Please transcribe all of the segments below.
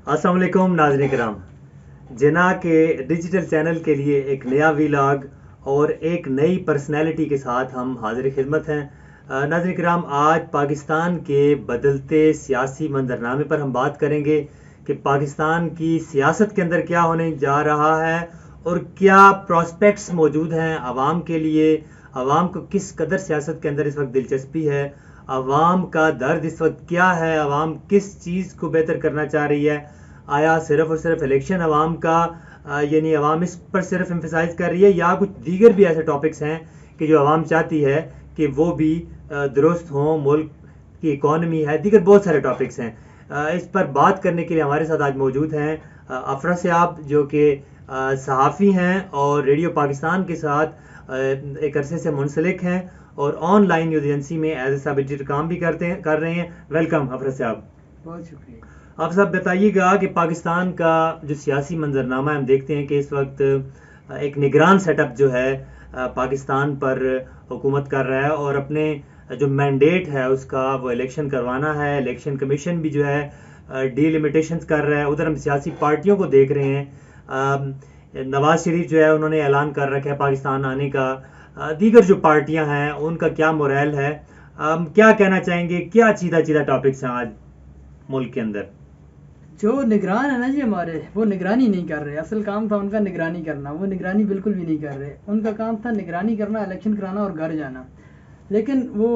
السلام علیکم ناظرین کرام، جنا کے ڈیجیٹل چینل کے لیے ایک نیا ویلاگ اور ایک نئی پرسنالٹی کے ساتھ ہم حاضر خدمت ہیں۔ ناظرین کرام، آج پاکستان کے بدلتے سیاسی منظرنامے پر ہم بات کریں گے کہ پاکستان کی سیاست کے اندر کیا ہونے جا رہا ہے اور کیا پراسپیکٹس موجود ہیں عوام کے لیے، عوام کو کس قدر سیاست کے اندر اس وقت دلچسپی ہے، عوام کا درد اس وقت کیا ہے، عوام کس چیز کو بہتر کرنا چاہ رہی ہے، آیا صرف اور صرف الیکشن عوام کا یعنی عوام اس پر صرف امفسائز کر رہی ہے، یا کچھ دیگر بھی ایسے ٹاپکس ہیں کہ جو عوام چاہتی ہے کہ وہ بھی درست ہوں، ملک کی اکانومی ہے، دیگر بہت سارے ٹاپکس ہیں۔ اس پر بات کرنے کے لیے ہمارے ساتھ آج موجود ہیں افرا صاحب، جو کہ صحافی ہیں اور ریڈیو پاکستان کے ساتھ ایک عرصے سے منسلک ہیں اور آن لائن نیوز ایجنسی میں ایز اے سب ایڈیٹر کام بھی کر رہے ہیں۔ ویلکم افرا صاحب۔ بہت شکریہ۔ آپ صاحب بتائیے گا کہ پاکستان کا جو سیاسی منظرنامہ ہم دیکھتے ہیں کہ اس وقت ایک نگران سیٹ اپ جو ہے پاکستان پر حکومت کر رہا ہے، اور اپنے جو مینڈیٹ ہے اس کا وہ الیکشن کروانا ہے۔ الیکشن کمیشن بھی جو ہے ڈی لمیٹیشنز کر رہا ہے۔ ادھر ہم سیاسی پارٹیوں کو دیکھ رہے ہیں، نواز شریف جو ہے انہوں نے اعلان کر رکھا ہے پاکستان آنے کا، دیگر جو پارٹیاں ہیں ان کا کیا موریل ہے، کیا کہنا چاہیں گے، کیا چیدہ ٹاپکس ہیں آج ملک کے اندر؟ جو نگران ہے نا جی ہمارے، وہ نگرانی نہیں کر رہے۔ اصل کام تھا ان کا نگرانی کرنا، وہ نگرانی بالکل بھی نہیں کر رہے۔ ان کا کام تھا نگرانی کرنا، الیکشن کرانا اور گھر جانا۔ لیکن وہ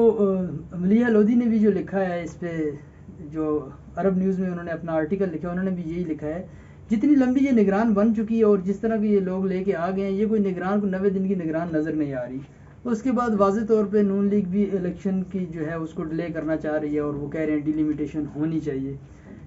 ملیحہ لودھی نے بھی جو لکھا ہے اس پہ، جو عرب نیوز میں انہوں نے اپنا آرٹیکل لکھا، انہوں نے بھی یہی لکھا ہے، جتنی لمبی یہ نگران بن چکی ہے اور جس طرح کے یہ لوگ لے کے آ گئے ہیں، یہ کوئی نگران کو 90 دن کی نگران نظر نہیں آ رہی۔ اس کے بعد واضح طور پہ نون لیگ بھی الیکشن کی جو ہے اس کو ڈیلے کرنا چاہ رہی ہے، اور وہ کہہ رہے ہیں ڈی لمیٹیشن ہونی چاہیے۔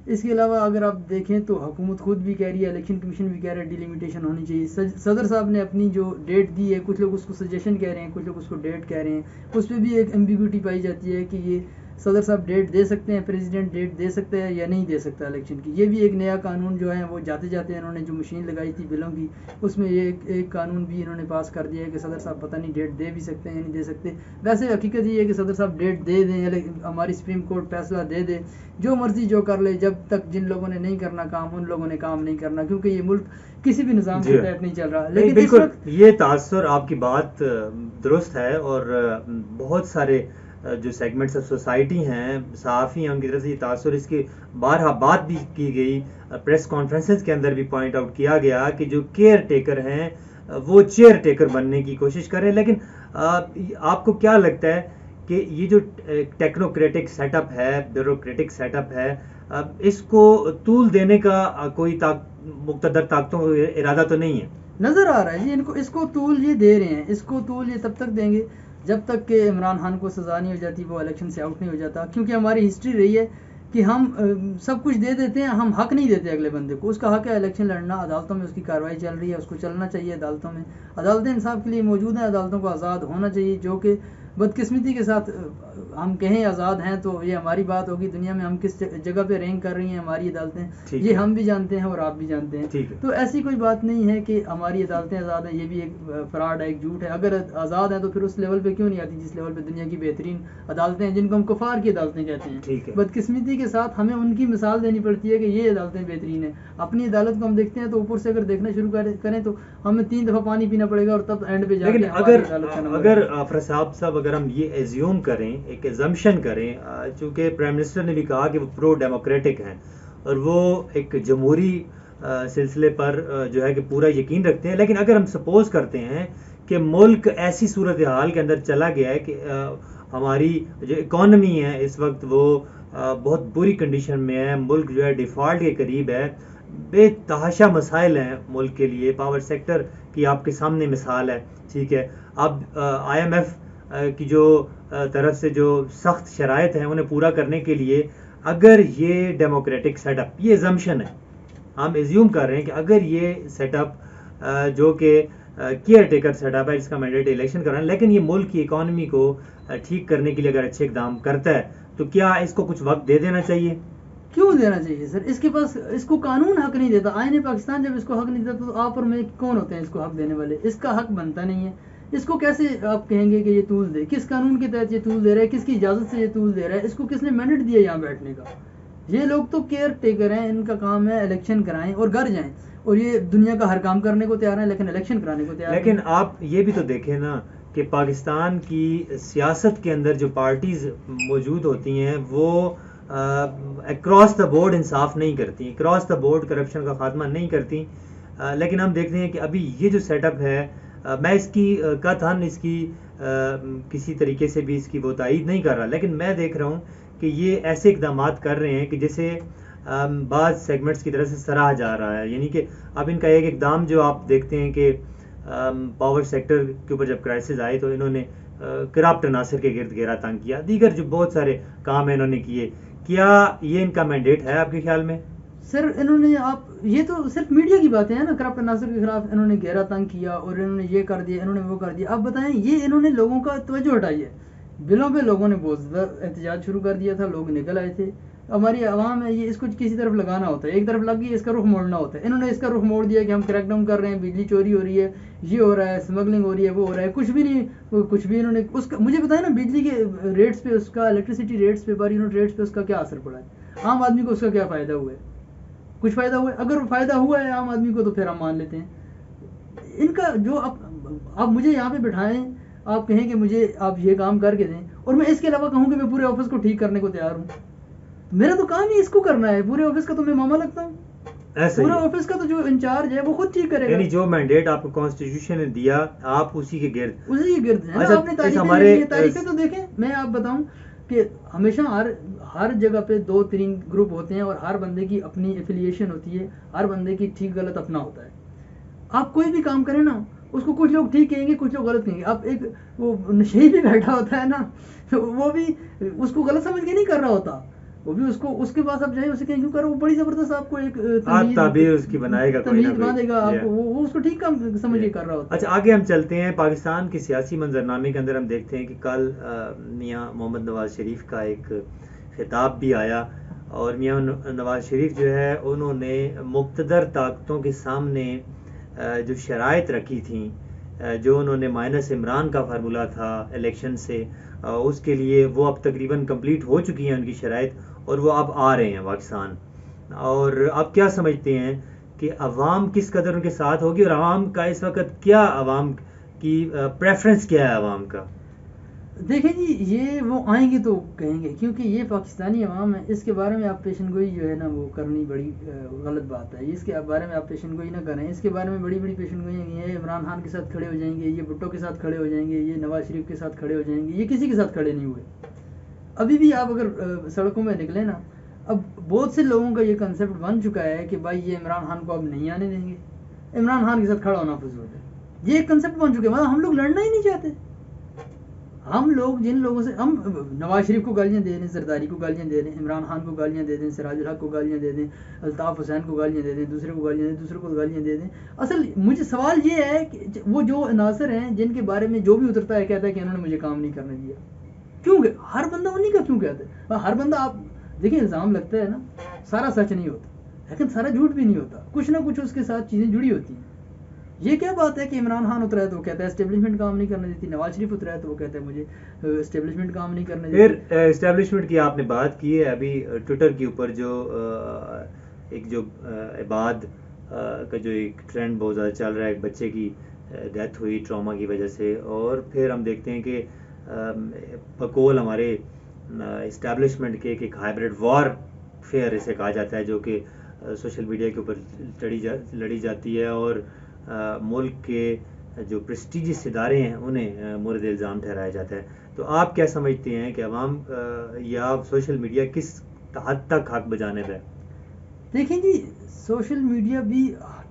اس کے علاوہ اگر آپ دیکھیں تو حکومت خود بھی کہہ رہی ہے، الیکشن کمیشن بھی کہہ رہا ہے ڈی لمیٹیشن ہونی چاہیے۔ صدر صاحب نے اپنی جو ڈیٹ دی ہے، کچھ لوگ اس کو سجیشن کہہ رہے ہیں، کچھ لوگ اس کو ڈیٹ کہہ رہے ہیں، اس پہ بھی ایک ایمبیگوٹی پائی جاتی ہے کہ یہ صدر صاحب ڈیٹ دے سکتے ہیں، پریزیڈنٹ ڈیٹ دے سکتا ہے یا نہیں دے سکتا الیکشن کی۔ یہ بھی ایک نیا قانون جو ہے وہ جاتے انہوں نے جو مشین لگائی تھی بلوں کی، اس میں یہ ایک قانون بھی انہوں نے پاس کر دیا ہے کہ صدر صاحب پتہ نہیں ڈیٹ دے بھی سکتے ہیں یا نہیں دے سکتے۔ ویسے حقیقت یہ ہے کہ صدر صاحب ڈیٹ دے دیں، ہماری سپریم کورٹ فیصلہ دے دے، جو مرضی جو کر لے، جب تک جن لوگوں نے نہیں کرنا کام ان لوگوں نے کام نہیں کرنا، کیونکہ یہ ملک کسی بھی نظام کے تحت نہیں چل رہا۔ لیکن بالکل یہ تاثر آپ کی بات درست ہے، اور بہت سارے جو سیگمنٹس آف سوسائٹی ہیں، صحافی ہیں، ان کی طرف سے یہ تاثر، اس کی بارہا بات بھی کی گئی، پریس کانفرنسز کے اندر بھی پوائنٹ آؤٹ کیا گیا کہ جو کیئر ٹیکر ہیں وہ چیئر ٹیکر بننے کی کوشش کریں۔ لیکن آپ کو کیا لگتا ہے کہ یہ جو ٹیکنوکریٹک سیٹ اپ ہے، بیوروکریٹک سیٹ اپ ہے، اس کو طول دینے کا کوئی مقتدر طاقتوں کا ارادہ تو نہیں ہے؟ نظر آ رہا ہے جی، اس کو طول یہ دے رہے ہیں، اس کو طول یہ تب تک دیں گے جب تک کہ عمران خان کو سزا نہیں ہو جاتی، وہ الیکشن سے آؤٹ نہیں ہو جاتا۔ کیونکہ ہماری ہسٹری رہی ہے کہ ہم سب کچھ دے دیتے ہیں، ہم حق نہیں دیتے اگلے بندے کو۔ اس کا حق ہے الیکشن لڑنا، عدالتوں میں اس کی کارروائی چل رہی ہے، اس کو چلنا چاہیے عدالتوں میں، عدالتیں انصاف کے لیے موجود ہیں، عدالتوں کو آزاد ہونا چاہیے۔ جو کہ بدقسمتی کے ساتھ ہم کہیں آزاد ہیں تو یہ ہماری بات ہوگی، دنیا میں ہم کس جگہ پہ رینک کر رہی ہیں ہماری عدالتیں، یہ ہم بھی جانتے ہیں اور آپ بھی جانتے ہیں۔ تو ایسی کوئی بات نہیں ہے کہ ہماری عدالتیں آزاد ہیں، یہ بھی ایک فراڈ ہے، ایک جھوٹ ہے۔ اگر آزاد ہیں تو پھر اس لیول پہ کیوں نہیں آتی جس لیول پہ دنیا کی بہترین عدالتیں ہیں، جن کو ہم کفار کی عدالتیں کہتے ہیں۔ بدقسمتی کے ساتھ ہمیں ان کی مثال دینی پڑتی ہے کہ یہ عدالتیں بہترین ہیں۔ اپنی عدالت کو ہم دیکھتے ہیں تو اوپر سے اگر دیکھنا شروع کریں تو ہمیں 3 دفعہ پانی پینا پڑے گا، اور تب اینڈ پہ جا کے اگر افرا صاحب اگر ہم یہ ایزیوم کریں، ایک ایزمپشن کریں، چونکہ پرائم منسٹر نے بھی کہا کہ وہ پرو ڈیموکریٹک ہیں اور وہ ایک جمہوری سلسلے پر جو ہے کہ پورا یقین رکھتے ہیں، لیکن اگر ہم سپوز کرتے ہیں کہ ملک ایسی صورتحال کے اندر چلا گیا ہے کہ ہماری جو اکانومی ہے اس وقت وہ بہت بری کنڈیشن میں ہے، ملک جو ہے ڈیفالٹ کے قریب ہے، بے تحاشا مسائل ہیں ملک کے لیے، پاور سیکٹر کی آپ کے سامنے مثال ہے، ٹھیک ہے۔ اب آئی ایم ایف کی جو طرف سے جو سخت شرائط ہیں انہیں پورا کرنے کے لیے اگر یہ ڈیموکریٹک سیٹ اپ، یہ ایزمپشن ہے، ہم ایزیوم کر رہے ہیں کہ اگر یہ سیٹ اپ جو کہ کیئر ٹیکر سیٹ اپ ہے جس کا مینڈیٹ الیکشن کرانا ہے، لیکن یہ ملک کی اکانومی کو ٹھیک کرنے کے لیے اگر اچھے اقدام کرتا ہے تو کیا اس کو کچھ وقت دے دینا چاہیے؟ کیوں دینا چاہیے سر؟ اس کے پاس، اس کو قانون حق نہیں دیتا، آئین پاکستان جب اس کو حق نہیں دیتا تو آپ اور میں کون ہوتے ہیں اس کو حق دینے والے؟ اس کا حق بنتا نہیں ہے، اس کو کیسے آپ کہیں گے کہ یہ طول دے؟ کس قانون کے تحت یہ طول دے رہا ہے؟ کس کی اجازت سے یہ طول دے رہا ہے؟ اس کو کس نے مینڈیٹ دیا یہاں بیٹھنے کا؟ یہ لوگ تو کیئر ٹیکر ہیں، ان کا کام ہے الیکشن کرائیں اور گھر جائیں، اور یہ دنیا کا ہر کام کرنے کو تیار ہیں لیکن الیکشن کرانے کو تیار لیکن نہیں۔ آپ یہ بھی تو دیکھیں نا کہ پاکستان کی سیاست کے اندر جو پارٹیز موجود ہوتی ہیں وہ اکراس دا بورڈ انصاف نہیں کرتی، اکراس دا بورڈ کرپشن کا خاتمہ نہیں کرتی، لیکن ہم دیکھتے ہیں کہ ابھی یہ جو سیٹ اپ ہے، میں اس کی قطعاً اس کی کسی طریقے سے بھی اس کی وہ تائید نہیں کر رہا، لیکن میں دیکھ رہا ہوں کہ یہ ایسے اقدامات کر رہے ہیں کہ جیسے بعض سیگمنٹس کی طرف سے سراہا جا رہا ہے، یعنی کہ اب ان کا ایک اقدام جو آپ دیکھتے ہیں کہ پاور سیکٹر کے اوپر جب کرائسس آئے تو انہوں نے کرپٹ عناصر کے گرد گھیرا تنگ کیا، دیگر جو بہت سارے کام ہیں انہوں نے کیے، کیا یہ ان کا مینڈیٹ ہے آپ کے خیال میں؟ سر انہوں نے، آپ یہ تو صرف میڈیا کی باتیں ہیں نا، کرپٹ عناصر کے خلاف انہوں نے گھیرا تنگ کیا اور انہوں نے یہ کر دیا، انہوں نے وہ کر دیا۔ اب بتائیں، یہ انہوں نے لوگوں کا توجہ ہٹائی ہے، بلوں پہ لوگوں نے بہت زیادہ احتجاج شروع کر دیا تھا، لوگ نکل آئے تھے۔ ہماری عوام ہے، یہ اس کو کسی طرف لگانا ہوتا ہے، ایک طرف لگ گئی اس کا رخ موڑنا ہوتا ہے۔ انہوں نے اس کا رخ موڑ دیا کہ ہم کریک ڈاؤن کر رہے ہیں، بجلی چوری ہو رہی ہے، یہ ہو رہا ہے، اسمگلنگ ہو رہی ہے، وہ ہو رہا ہے، کچھ بھی نہیں، کچھ بھی انہوں نے اس کا مجھے بتائیں نا، بجلی کے ریٹس پہ، اس کا الیکٹریسٹی ریٹس پہ، پر یونٹ ریٹس پہ اس کا کیا اثر پڑا ہے؟ عام آدمی کو اس کا کیا فائدہ ہوا ہے؟ کچھ فائدہ ہوا ہے؟ اگر فائدہ ہوا ہے عام آدمی کو تو پھر ہم مان لیتے ہیں۔ ان کا جو آپ مجھے یہاں پہ بٹھائیں، آپ کہیں کہ مجھے آپ یہ کام کر کے دیں، اور میں اس کے علاوہ کہوں کہ میں پورے آفس کو ٹھیک کرنے کو تیار ہوں، میرا تو کام ہی اس کو کرنا ہے، پورے آفس کا تو میں ماما لگتا ہوں، ایسا پورا ہی ہے، آفس کا تو جو انچارج ہے وہ خود ٹھیک کرے گا، یعنی جو مینڈیٹ آپ کو کانسٹیٹیوشن نے دیا آپ اسی کے گرد۔ اسی کے گرد ہے نا۔ اچھا، آپ نے اس تاریخیں ہمارے دیکھی ہیں، تاریخیں تو دیکھیں، میں آپ بتاؤں کہ ہمیشہ ہر جگہ پہ 2-3 گروپ ہوتے ہیں، اور ہر بندے کی اپنی ایفیلیشن ہوتی ہے، ہر بندے کی ٹھیک غلط اپنا ہوتا ہے۔ آپ کوئی بھی کام کریں نا، اس کو کچھ لوگ ٹھیک کہیں گے، کچھ لوگ غلط کہیں گے۔ آپ ایک وہ نشئی بھی بیٹھا ہوتا ہے نا، وہ بھی اس کو غلط سمجھ کے نہیں کر رہا ہوتا، وہ بھی اس کے پاس آپ جائیں، اسے کہیں کیوں کر، وہ بڑی زبردست آپ کو ایک تعبیر اس کی بنائے گا، کوئی نہ تمیز باندھے گا آپ کوئی۔ کو، وہ اس کو ٹھیک کام سمجھ کے کر رہا ہوتا ہے۔ اچھا، آگے ہم چلتے ہیں۔ پاکستان کے سیاسی منظرنامے کے اندر ہم دیکھتے ہیں کہ کل میاں محمد نواز شریف کا ایک خطاب بھی آیا، اور میاں نواز شریف جو ہے انہوں نے مقتدر طاقتوں کے سامنے جو شرائط رکھی تھیں، جو انہوں نے مائنس عمران کا فارمولہ تھا الیکشن سے، اس کے لیے وہ اب تقریباً کمپلیٹ ہو چکی ہیں ان کی شرائط، اور وہ اب آ رہے ہیں پاکستان۔ اور آپ کیا سمجھتے ہیں کہ عوام کس قدر ان کے ساتھ ہوگی، اور عوام کا اس وقت کیا، عوام کی پریفرنس کیا ہے عوام کا؟ دیکھیں جی، یہ وہ آئیں گے تو کہیں گے، کیونکہ یہ پاکستانی عوام ہے، اس کے بارے میں آپ پیشن گوئی جو ہے نا وہ کرنی بڑی غلط بات ہے، اس کے بارے میں آپ پیشن گوئی نہ کریں۔ اس کے بارے میں بڑی بڑی پیشن گوئیاں کی ہیں، یہ عمران خان کے ساتھ کھڑے ہو جائیں گے، یہ بھٹو کے ساتھ کھڑے ہو جائیں گے، یہ نواز شریف کے ساتھ کھڑے ہو جائیں گے، یہ کسی کے ساتھ کھڑے نہیں ہوئے۔ ابھی بھی آپ اگر سڑکوں میں نکلیں نا، اب بہت سے لوگوں کا یہ کنسیپٹ بن چکا ہے کہ بھائی یہ عمران خان کو اب نہیں آنے دیں گے، عمران خان کے ساتھ کھڑا ہونا فضول ہے، یہ ایک کنسیپٹ بن چکا ہے۔ مطلب ہم لوگ لڑنا ہی نہیں چاہتے، ہم لوگ جن لوگوں سے، ہم نواز شریف کو گالیاں دے دیں، زرداری کو گالیاں دے دیں، عمران خان کو گالیاں دے دیں، سراج الحق کو گالیاں دے دیں، الطاف حسین کو گالیاں دے دیں، دوسرے کو گالیاں دے دیں، دوسرے کو گالیاں دے دیں، اصل مجھے سوال یہ ہے کہ وہ جو عناصر ہیں جن کے بارے میں جو بھی اترتا ہے کہتا ہے کہ انہوں نے مجھے کام نہیں کرنے دیا، کیوں کہ ہر بندہ انہیں کا کیوں کہتا ہے؟ ہر بندہ، آپ دیکھیں الزام لگتا ہے نا، سارا سچ نہیں ہوتا، لیکن سارا جھوٹ بھی نہیں ہوتا، کچھ نہ کچھ اس کے ساتھ چیزیں جڑی ہوتی ہیں۔ یہ کیا بات ہے کہ عمران خان اترا ہے تو وہ کہتا ہے اسٹیبلشمنٹ کام نہیں کرنے دیتی، نواز شریف اترا ہے تو وہ کہتا ہے مجھے اسٹیبلشمنٹ کام نہیں کرنے دیتی۔ پھر اسٹیبلشمنٹ کی آپ نے بات کی ہے، ابھی ٹویٹر کے اوپر جو ایک جو عباد کا جو ایک ٹرینڈ بہت زیادہ چل رہا ہے، ایک بچے کی ڈیتھ ہوئی ٹراما کی وجہ سے، اور پھر ہم دیکھتے ہیں کہ بقول ہمارے اسٹیبلشمنٹ کے ایک ہائبرڈ وار فیئر اسے کہا جاتا ہے، جو کہ سوشل میڈیا کے اوپر لڑی جاتی ہے، اور ملک کے جو پریسٹیجس ادارے ہیں انہیں مورد الزام ٹھہرایا جاتا ہے۔ تو آپ کیا سمجھتے ہیں کہ عوام یا سوشل میڈیا کس حد تک حق بجانب ہے؟ دیکھیں جی، سوشل میڈیا بھی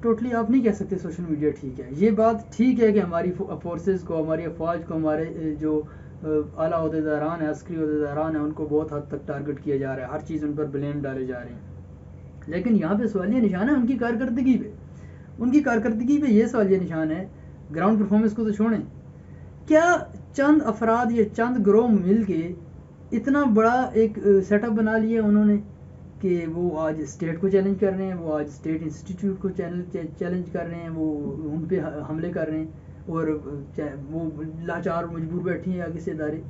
ٹوٹلی آپ نہیں کہہ سکتے سوشل میڈیا ٹھیک ہے۔ یہ بات ٹھیک ہے کہ ہماری فورسز کو، ہماری افواج کو، ہمارے جو اعلیٰ عہدیداران ہیں، عسکری عہدیداران ہیں، ان کو بہت حد تک ٹارگٹ کیا جا رہا ہے، ہر چیز ان پر بلیم ڈالے جا رہے ہیں، لیکن یہاں پہ سوالیہ نشان ہے ان کی کارکردگی پہ۔ ان کی کارکردگی پہ یہ سوالیہ نشان ہے، گراؤنڈ پرفارمنس کو تو چھوڑیں، کیا چند افراد یا چند گروہ مل کے اتنا بڑا ایک سیٹ اپ بنا لیا انہوں نے کہ وہ آج اسٹیٹ کو چیلنج کر رہے ہیں، وہ آج اسٹیٹ انسٹیٹیوٹ کو چیلنج کر رہے ہیں، وہ ان پہ حملے کر رہے ہیں، اور وہ لاچار مجبور بیٹھی ہیں آگے سے ادارے؟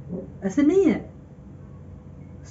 ایسے نہیں ہے۔